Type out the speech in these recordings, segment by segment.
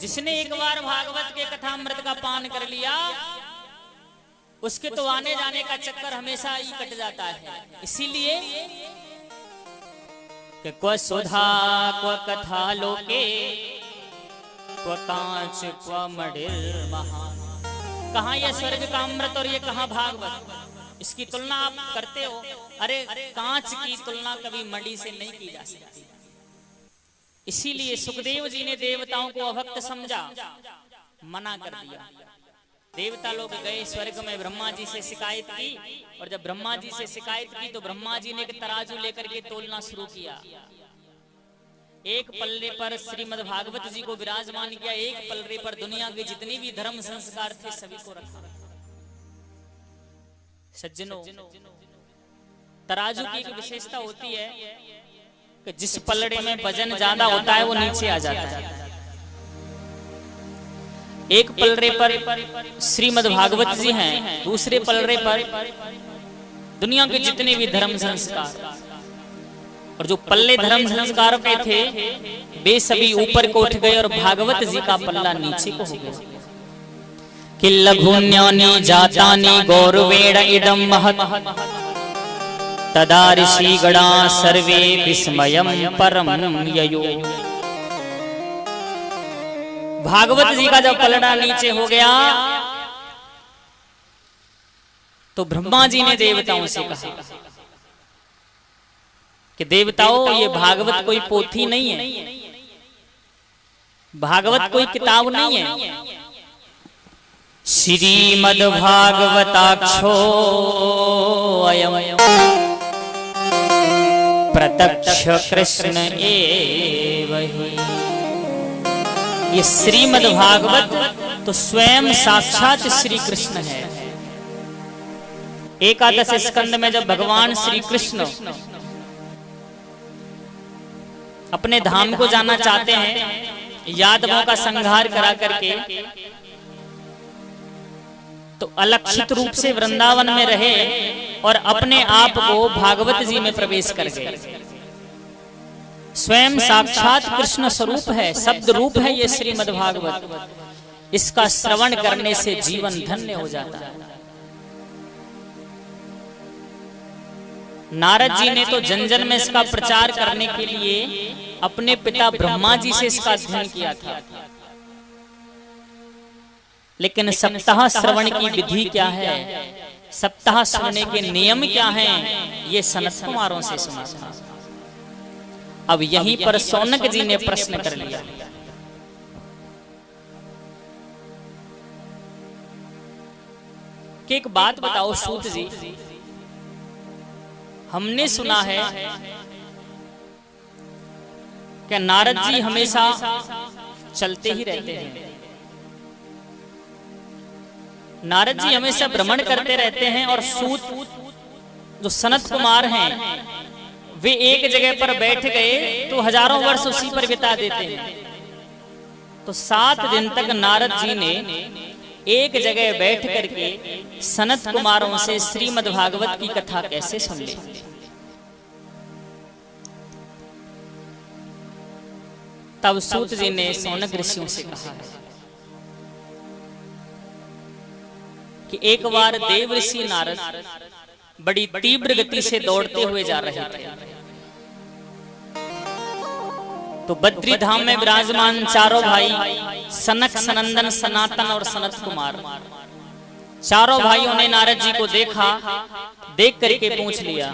जिसने एक बार भागवत के कथामृत का पान कर लिया उसके तो आने जाने का चक्कर हमेशा ही कट जाता है। इसीलिए कि क्व सुधा क्व कथा लोके क्व कांच क्व मणिर महा। कहाँ ये स्वर्ग का अमृत और ये कहाँ भागवत, इसकी तुलना आप करते हो। अरे कांच की तुलना कभी मणि से नहीं की जा सकती। इसीलिए सुखदेव जी ने देवताओं को अभक्त समझा, मना कर दिया। देवता लोग गए स्वर्ग में, ब्रह्मा जी से शिकायत की, और जब ब्रह्मा जी से शिकायत की तो ब्रह्मा जी ने एक तराजू लेकर के तोलना शुरू किया। एक पल्ले पर श्रीमद् भागवत जी को विराजमान किया, एक पल्ले पर दुनिया के जितने भी धर्म संस्कार थे सभी को रखा। सज्जनों, तराजू की एक विशेषता होती है कि जिस पलड़े में वजन ज्यादा होता है वो नीचे आ जाता है। एक पलड़े पर श्रीमद् भागवत जी हैं, दूसरे पलड़े पर दुनिया के जितने भी धर्म संस्कार, और जो पल्ले धर्म संस्कारों के थे वे सभी ऊपर को उठ गए और भागवत जी का पल्ला नीचे को हो गया। कि लघुन्यानि जातानि गौरवेण इदं महत् तदा ऋषिगणा सर्वे विस्मयं परम ययो। भागवत जी का जब पलड़ा नीचे हो गया तो ब्रह्मा जी ने देवताओं से कहा कि देवताओं, ये भागवत कोई पोथी नहीं है, भागवत कोई किताब नहीं है। श्रीमद् भागवताक्षो अयम् प्रत्यक्ष कृष्ण एव हि। ये श्रीमद् भागवत तो स्वयं साक्षात श्री कृष्ण है। एकादश स्कंद में जब भगवान श्री कृष्ण अपने धाम को जाना चाहते हैं, यादवों का संहार करा करके, तो अलक्षित रूप से वृंदावन में रहे और अपने आप को भागवत जी में प्रवेश कर गए। स्वयं साक्षात कृष्ण स्वरूप है, शब्द रूप है ये श्रीमद् भागवत। इसका श्रवण करने से जीवन धन्य हो जाता है। नारद जी ने तो जन जन में इसका प्रचार करने के लिए अपने पिता ब्रह्मा जी से इसका अध्ययन किया था। लेकिन सप्ताह श्रवण की विधि क्या है, सप्ताह सुनने के नियम क्या हैं, ये सनत कुमारों से सुना था। अब यहीं पर सौनक जी ने प्रश्न कर लिया कि एक बात बताओ सूत जी, हमने सुना है कि नारद जी हमेशा चलते ही रहते हैं, नारद जी हमेशा भ्रमण करते रहते हैं, और सूत जो सनत कुमार हैं वे एक जगह पर बैठ गए तो हजारों वर्ष उसी पर बिता देते हैं। तो 7 दिन तक नारद जी ने एक जगह बैठ करके सनत कुमारों से श्रीमद् भागवत की कथा कैसे सुन ली। तब सूत जी ने सौनक ऋषियों से कहा है कि एक बार देव ऋषि नारद बड़ी तीव्र गति से दौड़ते हुए जा रहे थे, तो बद्री धाम में विराजमान चारों भाई सनक, सनंदन, सनातन और सनत कुमार, चारों भाइयों ने नारद जी को देखा, देख करके पूछ लिया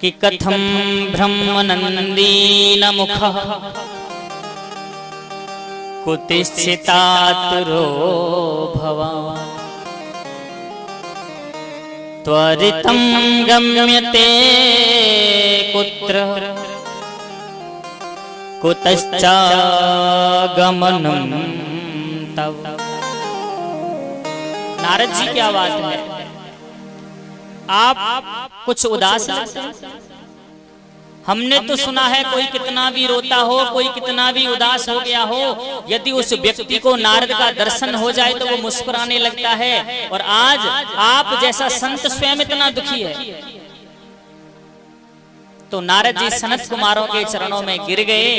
कि कथम ब्रह्मनंदीन मुखः कुतिश्चितातुरो भवान् त्वरितं गम्यते कुत्र कुतश्चागमनं तव। नारद जी क्या बात है, आप कुछ उदास लगते हैं। हमने तो सुना है कोई कितना भी रोता हो, कोई कितना भी उदास हो गया हो, यदि उस व्यक्ति को नारद का दर्शन हो जाए तो वो मुस्कुराने लगता है, और आज आप जैसा संत स्वयं इतना दुखी है। तो नारद जी सनत कुमारों के चरणों में गिर गए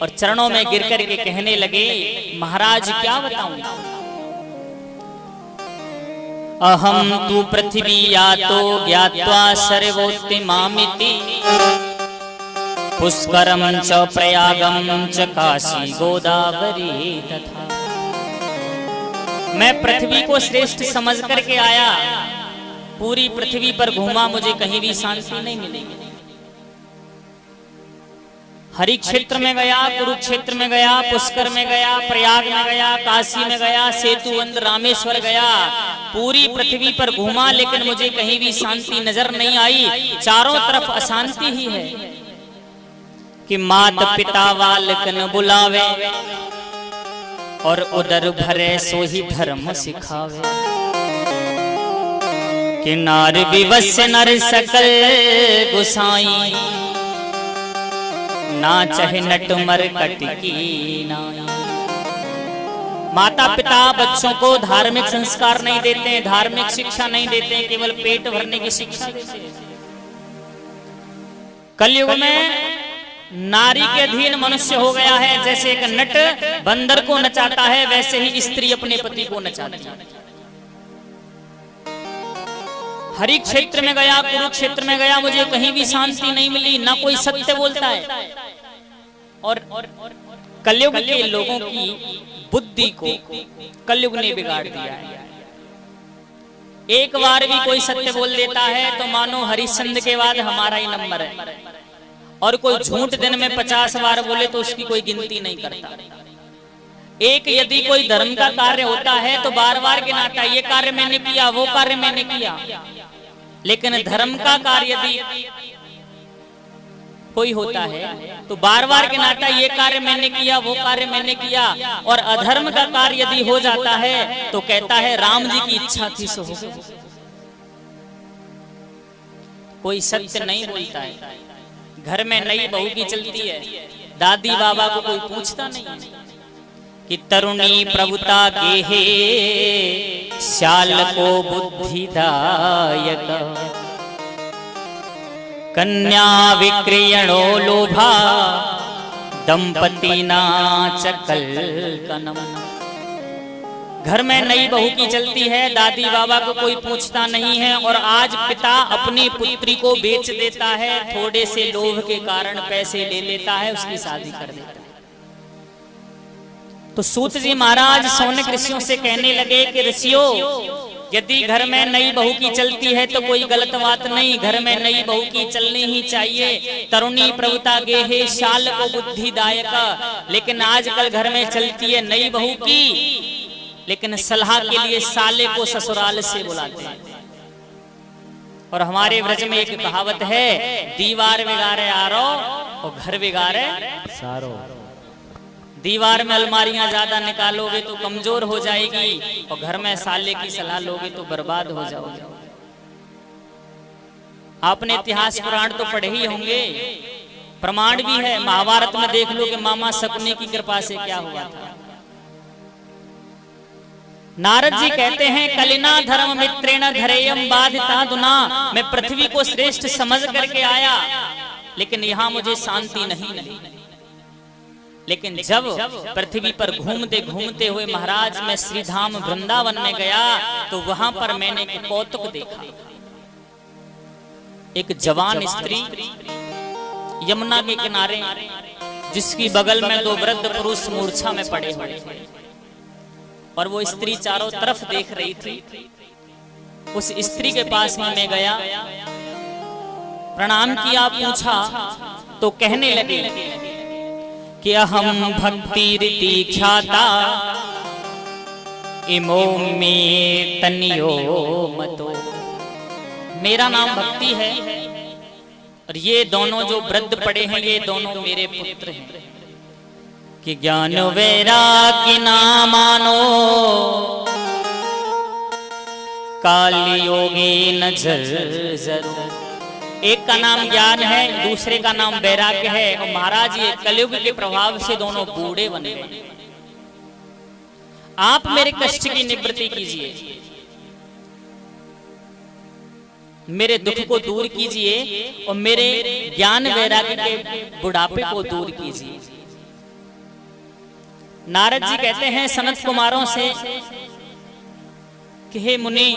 और चरणों में गिर कर के कहने लगे, महाराज क्या बताऊं, अहम तु पृथ्वी यातो ज्ञात्वा सर्वोत्तिमामिति पुष्करम च प्रयागम च काशी गोदावरी तथा। मैं पृथ्वी को श्रेष्ठ समझ करके आया, पूरी पृथ्वी पर घूमा, मुझे कहीं भी शांति नहीं मिली। हरि क्षेत्र में गया, कुरुक्षेत्र में गया, पुष्कर में गया, प्रयाग में गया, काशी में गया, सेतुवंत रामेश्वर गया, पूरी पृथ्वी पर घूमा, लेकिन मुझे कहीं भी शांति नजर नहीं आई। चारों तरफ अशांति ही है कि मात पिता बालकन बुलावे और उदर भरे सोही धर्म सिखावे, कि नार विवश नर सकल गुसाई, ना चाहे नट मर कटकी नाई। माता पिता बच्चों को धार्मिक संस्कार नहीं देते हैं, धार्मिक शिक्षा नहीं देते हैं, केवल पेट भरने की शिक्षा देते हैं। कलयुग में नारी के अधीन मनुष्य हो गया है। जैसे एक नट बंदर को नचाता है, वैसे ही स्त्री अपने पति को नचाती है। हरि क्षेत्र में गया, कुरुक्षेत्र में गया, मुझे कहीं भी शांति नहीं मिली, ना कोई सत्य बोलता है। और कलयुग के लोगों की बुद्धि को कलयुग ने बिगाड़ दिया है। एक बार भी कोई सत्य बोल देता है तो मानो हरिश्चंद्र के बाद हमारा ही नंबर है, और कोई झूठ दिन में 50 बार बोले तो उसकी कोई गिनती नहीं करता। एक यदि कोई धर्म का कार्य होता है तो बार बार गिनाता, ये कार्य मैंने किया, वो कार्य मैंने किया। लेकिन धर्म का कार्य यदि कोई होता है तो बार बार गिनाता, ये कार्य मैंने किया, वो कार्य मैंने किया। और अधर्म का कार्य यदि हो जाता है तो कहता है राम जी की इच्छा थी सो हो। कोई सत्य नहीं बोलता है। घर में नई बहू की चलती है, दादी बाबा को कोई पूछता नहीं है कि तरुणी प्रभुता गेहे श्याल को बुद्धिदायक, कन्या विक्रयणो लोभा दंपति ना चकल कनम। घर में नई बहू की चलती है, दादी बाबा को कोई पूछता नहीं है, और आज पिता अपनी पुत्री को बेच देता है, थोड़े से लोभ के कारण पैसे ले लेता है, उसकी शादी कर देता है। तो सूत जी महाराज सौनक ऋषियों से कहने लगे कि ऋषियों, यदि घर में नई बहू की चलती है तो कोई गलत बात नहीं, घर में नई बहू की चलनी ही चाहिए। तरुणी प्रभुता गेहे शाल को बुद्धिदायक, लेकिन आजकल घर में चलती है नई बहू की, लेकिन सलाह के लिए साले को ससुराल से बुलाते हैं। और हमारे व्रज में एक कहावत है, दीवार बिगाड़े आरो और घर बिगाड़े सारो। दीवार में अलमारियां ज्यादा निकालोगे तो कमजोर हो जाएगी, और घर में साले की सलाह लोगे तो बर्बाद हो जाओगे। आपने इतिहास पुराण तो पढ़े ही होंगे, प्रमाण भी है। महाभारत में देख लो कि मामा शकुनी की कृपा से क्या हुआ था। नारद जी कहते हैं, कलिना धर्म मित्रेण धरेयम बाधिता दुना। मैं पृथ्वी को श्रेष्ठ समझ करके आया, लेकिन यहाँ मुझे शांति नहीं मिली। लेकिन जब पृथ्वी पर घूमते घूमते हुए महाराज मैं श्रीधाम वृंदावन में गया तो वहां पर मैंने एक कौतुक देखा। एक जवान स्त्री यमुना के किनारे, जिसकी बगल में 2 वृद्ध पुरुष मूर्छा में पड़े हुए थे, और वो स्त्री चारों तरफ देख रही थी। उस स्त्री के पास में मैं गया, प्रणाम किया, पूछा, तो कहने लगे कि अहम भक्ति रीति ख्याता इमो में तनियो मतो। मेरा नाम भक्ति है, और ये दोनों जो वृद्ध पड़े हैं ये दोनों मेरे पुत्र हैं। कि ज्ञान वैराग्य ना मानो काल योगी नजर जरूर। एक का नाम ज्ञान है, दूसरे का नाम वैराग्य है। और महाराज ये कलयुग के प्रभाव से दोनों बूढ़े बन गए। आप मेरे कष्ट की निवृत्ति कीजिए, मेरे दुख को दूर कीजिए, और मेरे ज्ञान वैराग्य के बुढ़ापे को दूर कीजिए। नारद जी कहते हैं सनत कुमारों से कि हे मुनि,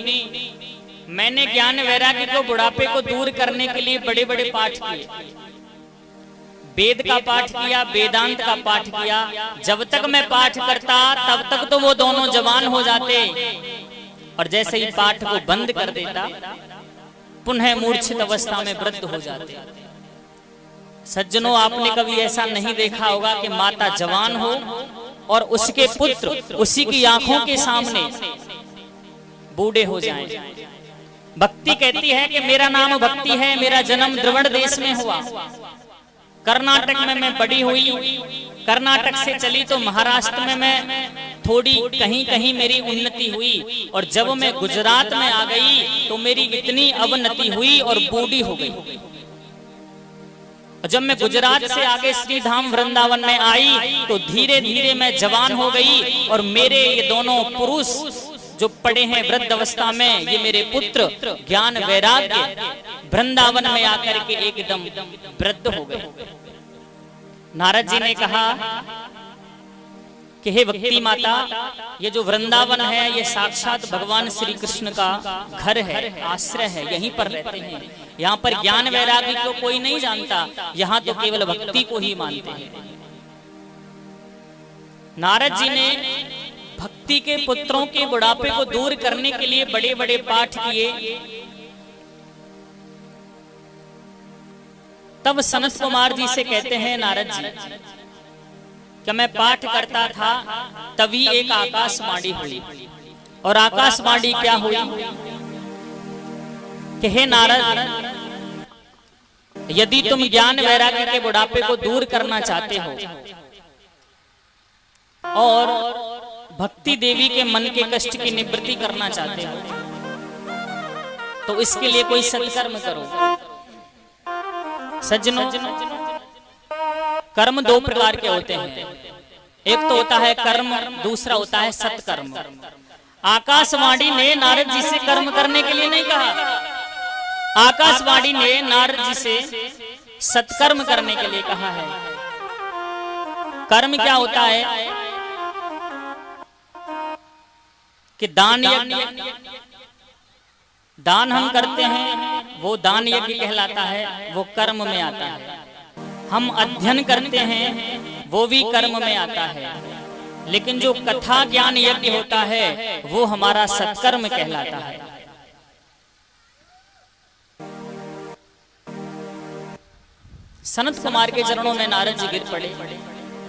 मैंने ज्ञान वैराग्य को, बुढ़ापे को दूर करने के लिए बड़े बड़े पाठ किए। वेद का पाठ किया, वेदांत का पाठ किया। जब तक मैं पाठ करता तब तक तो वो दोनों जवान हो जाते, और जैसे ही पाठ को बंद कर देता पुनः मूर्छित अवस्था में वृद्ध हो जाते। सज्जनों, आपने कभी ऐसा नहीं देखा होगा कि माता जवान हो और उसके पुत्र उसी की आंखों के सामने बूढ़े हो जाएं। भक्ति कहती है कि मेरा नाम भक्ति है, मेरा जन्म द्रविड़ देश में हुआ, कर्नाटक में मैं बड़ी हुई, कर्नाटक से चली तो महाराष्ट्र में मैं थोड़ी कहीं कहीं मेरी उन्नति हुई, और जब मैं गुजरात में आ गई तो मेरी इतनी अवनति हुई और बूढ़ी हो गई। जब मैं गुजरात से आगे श्री धाम वृंदावन में आई तो धीरे धीरे मैं जवान हो गई, और मेरे ये दोनों पुरुष जो पड़े हैं वृद्ध अवस्था में, ये मेरे पुत्र ज्ञान वैराग्य वृंदावन में आकर के एकदम वृद्ध हो गए। नारद जी ने कहा कि हे भक्ति माता, ये जो वृंदावन है ये साक्षात भगवान श्री कृष्ण का घर है, आश्रय है, यहीं पर रहते हैं। यहाँ पर ज्ञान वैराग्य को कोई नहीं जानता, यहाँ तो केवल भक्ति को ही मानते हैं। नारद जी ने भक्ति के पुत्रों के बुढ़ापे को दूर करने के लिए बड़े बड़े पाठ किए। तब सनत कुमार जी से कहते हैं नारद जी कि मैं पाठ करता था तभी एक आकाशवाणी हुई, और आकाशवाणी क्या हुई कि हे नारद, यदि तुम ज्ञान वैराग्य के बुढ़ापे को दूर करना चाहते हो और भक्ति देवी के मन के कष्ट की निवृत्ति करना चाहते हो, तो इसके लिए कोई सत्कर्म करो। सज्जनों, कर्म दो प्रकार के होते हैं, एक तो होता है कर्म, दूसरा होता है सत्कर्म। आकाशवाणी ने नारद जी से कर्म करने के लिए नहीं कहा, आकाशवाणी ने नारद जी से सत्कर्म करने के लिए कहा है। कर्म क्या होता है कि दान यज्ञ, दान हम करते हैं वो दान यज्ञ कहलाता है, वो कर्म में आता है। हम अध्ययन करते हैं वो भी कर्म में आता है, लेकिन जो कथा ज्ञान यज्ञ होता है वो हमारा सत्कर्म कहलाता है। सनत कुमार के चरणों में नारद जी गिर पड़े,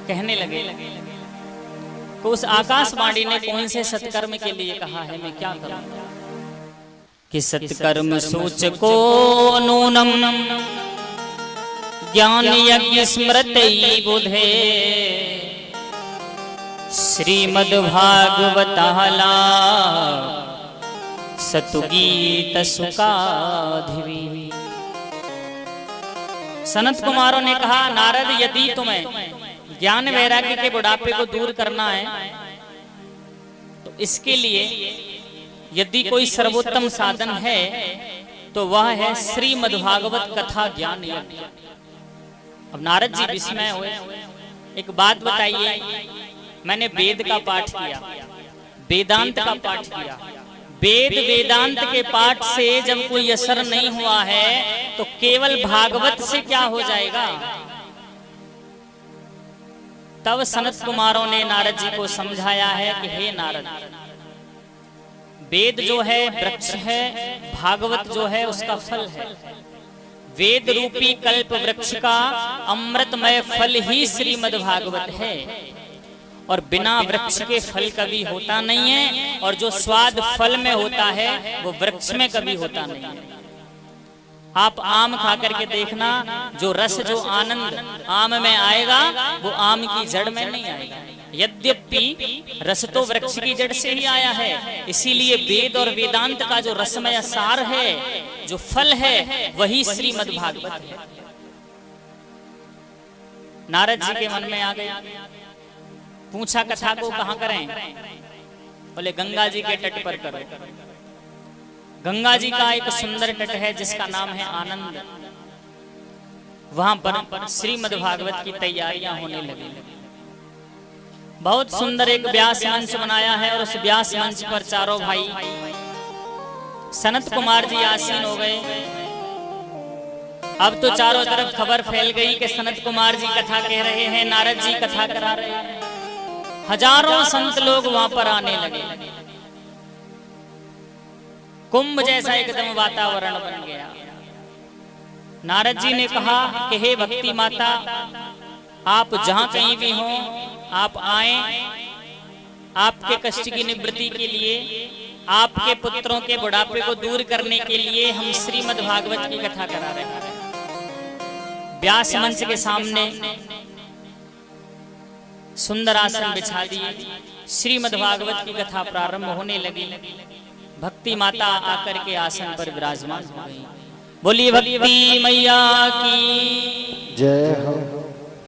कहने लगे कि उस आकाशवाणी ने कौन से सत्कर्म के लिए कहा है, मैं क्या करूं कि सत्कर्म सोच को नूनम ज्ञान यज्ञ स्मृति बुधे श्रीमद् भागवताला सतुगीत सुकाधिवी। सनत कुमारों ने कहा, नारद, यदि तुम्हें ज्ञान वैराग्य के बुढ़ापे को दूर करना है तो इसके लिए यदि कोई सर्वोत्तम साधन है तो वह है श्रीमद् भागवत कथा ज्ञान यज्ञ। अब नारद जी विस्मय हुए। एक बात बताइए, मैंने वेद का पाठ किया, वेदांत का पाठ किया, वेद वेदांत के पाठ से जब कोई असर नहीं हुआ है तो केवल भागवत से क्या हो जाएगा। तब सनत कुमारों ने नारद जी को समझाया है कि हे नारद, वेद जो है वृक्ष है, भागवत जो है उसका फल है। वेद रूपी कल्प वृक्ष का अमृतमय फल ही श्रीमद् भागवत है, और बिना वृक्ष के फल कभी होता नहीं है, और जो स्वाद फल में होता है वो वृक्ष में कभी होता नहीं है। आप आम खा करके देखना, जो रस जो आनंद आम में आएगा वो आम की जड़ में नहीं आएगा। यद्यपि रस तो वृक्ष की जड़ से ही आया है, इसीलिए वेद और वेदांत का जो रसमय सार है, जो फल है, वही श्रीमद् भागवत है। नारद जी के मन में आ गया, पूछा कथा को कहाँ करें? बोले गंगा जी के तट पर करो। गंगा जी का एक सुंदर तट है जिसका नाम है आनंद, वहां पर श्रीमद् भागवत की तैयारियां होने लगी। बहुत सुंदर एक व्यास मंच बनाया है और उस व्यास मंच पर चारों भाई सनत कुमार जी आसीन हो गए। अब तो चारों तरफ खबर फैल गई कि सनत कुमार जी कथा कह रहे हैं, नारद जी कथा करा रहे हैं। हजारों संत लोग वहां पर आने लगे। कुंभ जैसा एकदम वातावरण बन गया। नारद जी ने कहा कि हे भक्ति माता, आप जहां कहीं भी हो, आप आए। आपके कष्ट की निवृत्ति के लिए, आपके पुत्रों के बुढ़ापे को दूर करने के लिए हम श्रीमद् भागवत की कथा करा रहे हैं। व्यास मंच के सामने सुंदर आसन बिछा दिए। श्रीमद् भागवत की कथा प्रारंभ होने लगी। भक्ति माता आकर के आसन पर विराजमान हो गई। बोलिए भक्ति मैया की जय हो।